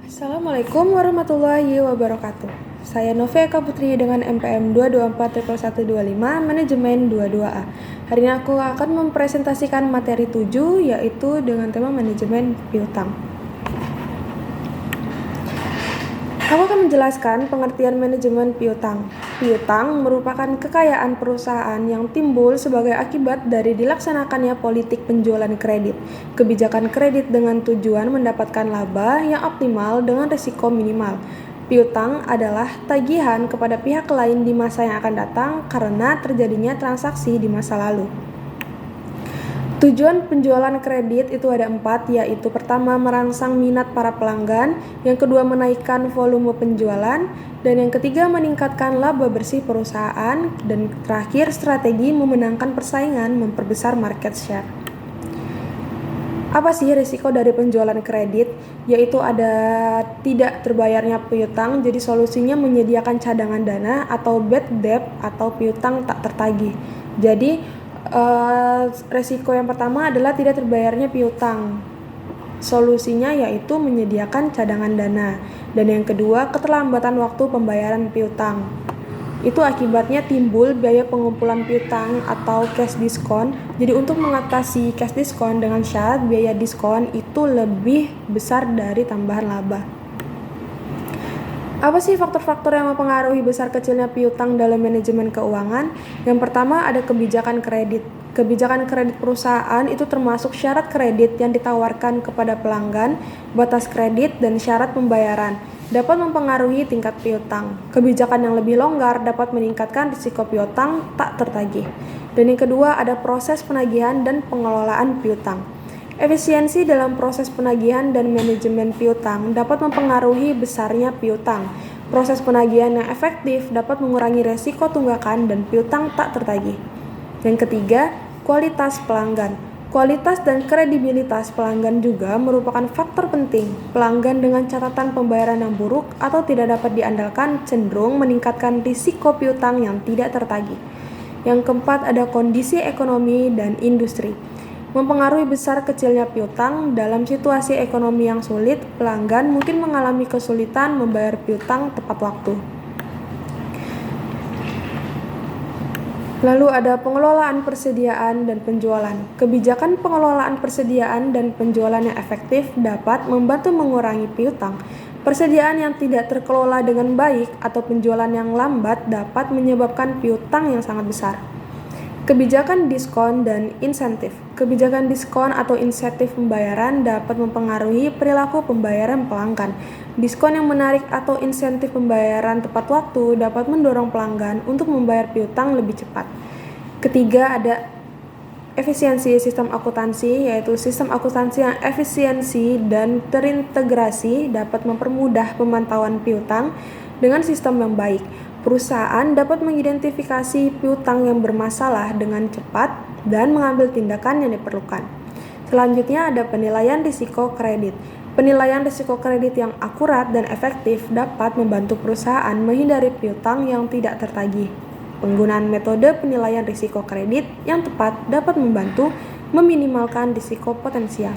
Assalamualaikum warahmatullahi wabarakatuh. Saya Novia Eka Putri dengan MPM 224-125 Manajemen 22A. Hari ini aku akan mempresentasikan materi 7 yaitu dengan tema manajemen piutang. Aku akan menjelaskan pengertian manajemen piutang. Piutang merupakan kekayaan perusahaan yang timbul sebagai akibat dari dilaksanakannya politik penjualan kredit. Kebijakan kredit dengan tujuan mendapatkan laba yang optimal dengan risiko minimal. Piutang adalah tagihan kepada pihak lain di masa yang akan datang karena terjadinya transaksi di masa lalu. Tujuan penjualan kredit itu ada 4, yaitu pertama merangsang minat para pelanggan, yang kedua menaikkan volume penjualan, dan yang ketiga meningkatkan laba bersih perusahaan, dan terakhir strategi memenangkan persaingan memperbesar market share. Apa sih risiko dari penjualan kredit? Yaitu ada tidak terbayarnya piutang, jadi solusinya menyediakan cadangan dana atau bad debt atau piutang tak tertagih. Jadi resiko yang pertama adalah tidak terbayarnya piutang. Solusinya yaitu menyediakan cadangan dana. Dan yang kedua, keterlambatan waktu pembayaran piutang. Itu akibatnya timbul biaya pengumpulan piutang atau cash diskon. Jadi untuk mengatasi cash diskon dengan syarat biaya diskon itu lebih besar dari tambahan laba. Apa sih faktor-faktor yang mempengaruhi besar kecilnya piutang dalam manajemen keuangan? Yang pertama ada kebijakan kredit. Kebijakan kredit perusahaan itu termasuk syarat kredit yang ditawarkan kepada pelanggan, batas kredit, dan syarat pembayaran. Dapat mempengaruhi tingkat piutang. Kebijakan yang lebih longgar dapat meningkatkan risiko piutang tak tertagih. Dan yang kedua ada proses penagihan dan pengelolaan piutang. Efisiensi dalam proses penagihan dan manajemen piutang dapat mempengaruhi besarnya piutang. Proses penagihan yang efektif dapat mengurangi resiko tunggakan dan piutang tak tertagih. Yang ketiga, kualitas pelanggan. Kualitas dan kredibilitas pelanggan juga merupakan faktor penting. Pelanggan dengan catatan pembayaran yang buruk atau tidak dapat diandalkan cenderung meningkatkan risiko piutang yang tidak tertagih. Yang keempat ada kondisi ekonomi dan industri. Mempengaruhi besar kecilnya piutang. Dalam situasi ekonomi yang sulit, pelanggan mungkin mengalami kesulitan membayar piutang tepat waktu. Lalu ada pengelolaan persediaan dan penjualan. Kebijakan pengelolaan persediaan dan penjualan yang efektif dapat membantu mengurangi piutang. Persediaan yang tidak terkelola dengan baik atau penjualan yang lambat dapat menyebabkan piutang yang sangat besar. Kebijakan diskon dan insentif. Kebijakan diskon atau insentif pembayaran dapat mempengaruhi perilaku pembayaran pelanggan. Diskon yang menarik atau insentif pembayaran tepat waktu dapat mendorong pelanggan untuk membayar piutang lebih cepat. Ketiga ada efisiensi sistem akuntansi, yaitu sistem akuntansi yang efisiensi dan terintegrasi dapat mempermudah pemantauan piutang dengan sistem yang baik. Perusahaan dapat mengidentifikasi piutang yang bermasalah dengan cepat dan mengambil tindakan yang diperlukan. Selanjutnya ada penilaian risiko kredit. Penilaian risiko kredit yang akurat dan efektif dapat membantu perusahaan menghindari piutang yang tidak tertagih. Penggunaan metode penilaian risiko kredit yang tepat dapat membantu meminimalkan risiko potensial.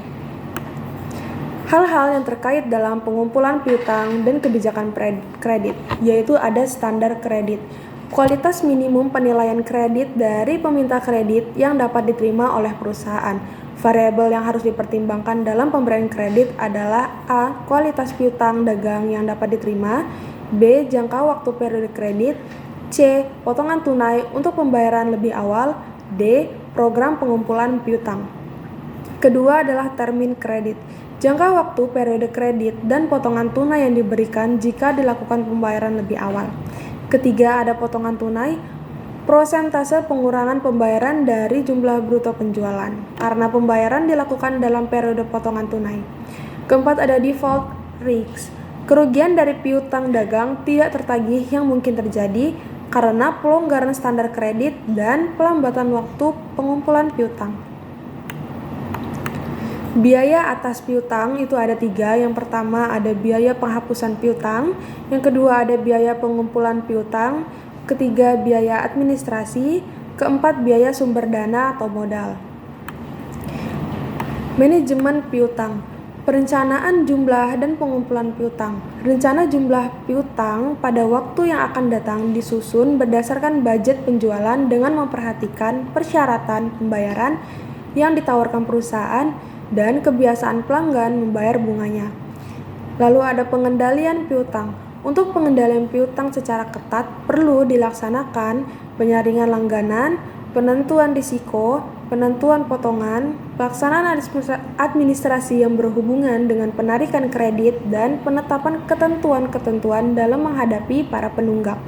Hal-hal yang terkait dalam pengumpulan piutang dan kebijakan kredit, yaitu ada standar kredit. Kualitas minimum penilaian kredit dari peminta kredit yang dapat diterima oleh perusahaan. Variabel yang harus dipertimbangkan dalam pemberian kredit adalah A. Kualitas piutang dagang yang dapat diterima, B. Jangka waktu periode kredit, C. Potongan tunai untuk pembayaran lebih awal, D. Program pengumpulan piutang. Kedua adalah termin kredit. Jangka waktu periode kredit dan potongan tunai yang diberikan jika dilakukan pembayaran lebih awal. Ketiga ada potongan tunai, prosentase pengurangan pembayaran dari jumlah bruto penjualan karena pembayaran dilakukan dalam periode potongan tunai. Keempat ada default risk. Kerugian dari piutang dagang tidak tertagih yang mungkin terjadi karena pelonggaran standar kredit dan pelambatan waktu pengumpulan piutang. Biaya atas piutang itu ada 3. Yang pertama ada biaya penghapusan piutang, yang kedua ada biaya pengumpulan piutang, ketiga biaya administrasi, keempat biaya sumber dana atau modal. Manajemen piutang. Perencanaan jumlah dan pengumpulan piutang. Rencana jumlah piutang pada waktu yang akan datang disusun berdasarkan budget penjualan dengan memperhatikan persyaratan pembayaran yang ditawarkan perusahaan dan kebiasaan pelanggan membayar bunganya. Lalu ada pengendalian piutang. Untuk pengendalian piutang secara ketat perlu dilaksanakan penyaringan langganan, penentuan risiko, penentuan potongan, pelaksanaan administrasi yang berhubungan dengan penarikan kredit, dan penetapan ketentuan-ketentuan dalam menghadapi para penunggak.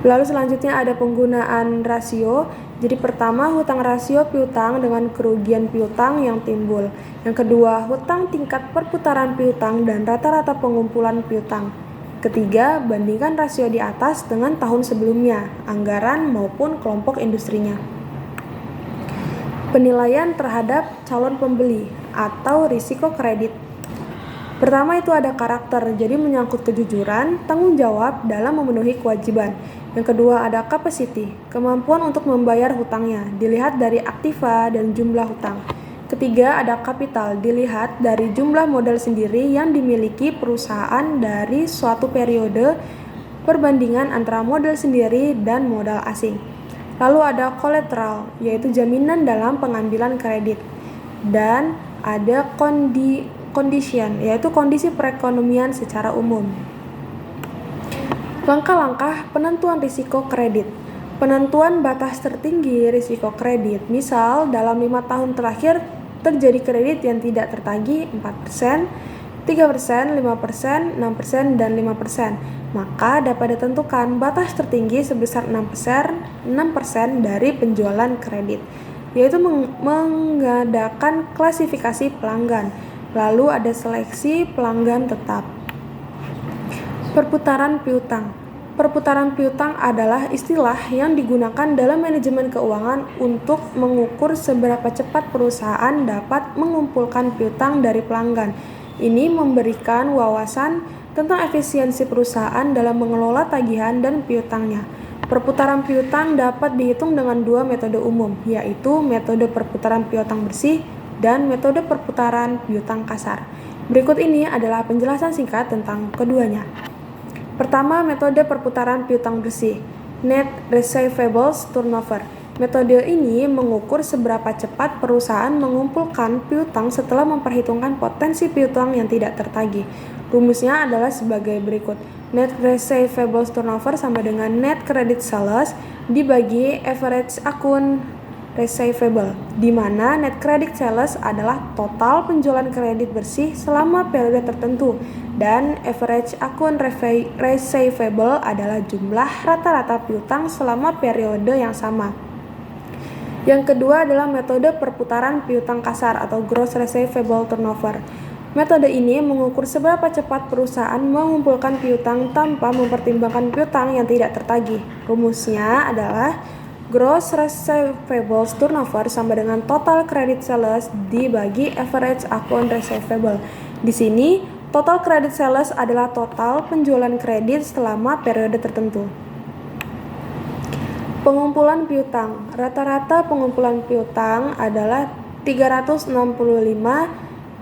Lalu selanjutnya ada penggunaan rasio. Jadi pertama, hutang rasio piutang dengan kerugian piutang yang timbul. Yang kedua, hutang tingkat perputaran piutang dan rata-rata pengumpulan piutang. Ketiga, bandingkan rasio di atas dengan tahun sebelumnya, anggaran maupun kelompok industrinya. Penilaian terhadap calon pembeli atau risiko kredit. Pertama itu ada karakter, jadi menyangkut kejujuran, tanggung jawab dalam memenuhi kewajiban. Yang kedua ada capacity, kemampuan untuk membayar hutangnya, dilihat dari aktiva dan jumlah hutang. Ketiga ada kapital, dilihat dari jumlah modal sendiri yang dimiliki perusahaan dari suatu periode, perbandingan antara modal sendiri dan modal asing. Lalu ada collateral, yaitu jaminan dalam pengambilan kredit. Dan ada condition, yaitu kondisi perekonomian secara umum. Langkah-langkah penentuan risiko kredit. Penentuan batas tertinggi risiko kredit. Misal, dalam 5 tahun terakhir terjadi kredit yang tidak tertagih 4%, 3%, 5%, 6%, dan 5%. Maka dapat ditentukan batas tertinggi sebesar 6% dari penjualan kredit, yaitu mengadakan klasifikasi pelanggan. Lalu ada seleksi pelanggan tetap. Perputaran piutang. Perputaran piutang adalah istilah yang digunakan dalam manajemen keuangan untuk mengukur seberapa cepat perusahaan dapat mengumpulkan piutang dari pelanggan. Ini memberikan wawasan tentang efisiensi perusahaan dalam mengelola tagihan dan piutangnya. Perputaran piutang dapat dihitung dengan 2 metode umum, yaitu metode perputaran piutang bersih dan metode perputaran piutang kasar. Berikut ini adalah penjelasan singkat tentang keduanya. Pertama, metode perputaran piutang bersih, Net Receivables Turnover. Metode ini mengukur seberapa cepat perusahaan mengumpulkan piutang setelah memperhitungkan potensi piutang yang tidak tertagih. Rumusnya adalah sebagai berikut. Net Receivables Turnover sama dengan Net Credit Sales dibagi average akun receivable, di mana net credit sales adalah total penjualan kredit bersih selama periode tertentu, dan average akun receivable adalah jumlah rata-rata piutang selama periode yang sama. Yang kedua adalah metode perputaran piutang kasar atau gross receivable turnover. Metode ini mengukur seberapa cepat perusahaan mengumpulkan piutang tanpa mempertimbangkan piutang yang tidak tertagih. Rumusnya adalah gross receivables turnover sama dengan total credit sales dibagi average akun receivable. Di sini, total credit sales adalah total penjualan kredit selama periode tertentu. Pengumpulan piutang. Rata-rata pengumpulan piutang adalah 365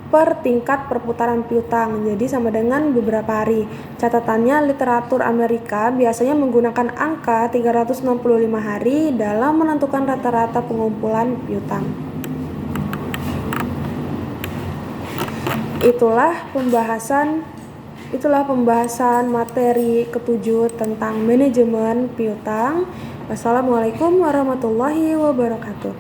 per tingkat perputaran piutang, jadi sama dengan beberapa hari. Catatannya, literatur Amerika biasanya menggunakan angka 365 hari dalam menentukan rata-rata pengumpulan piutang. Itulah pembahasan materi ke-7 tentang manajemen piutang. Wassalamualaikum warahmatullahi wabarakatuh.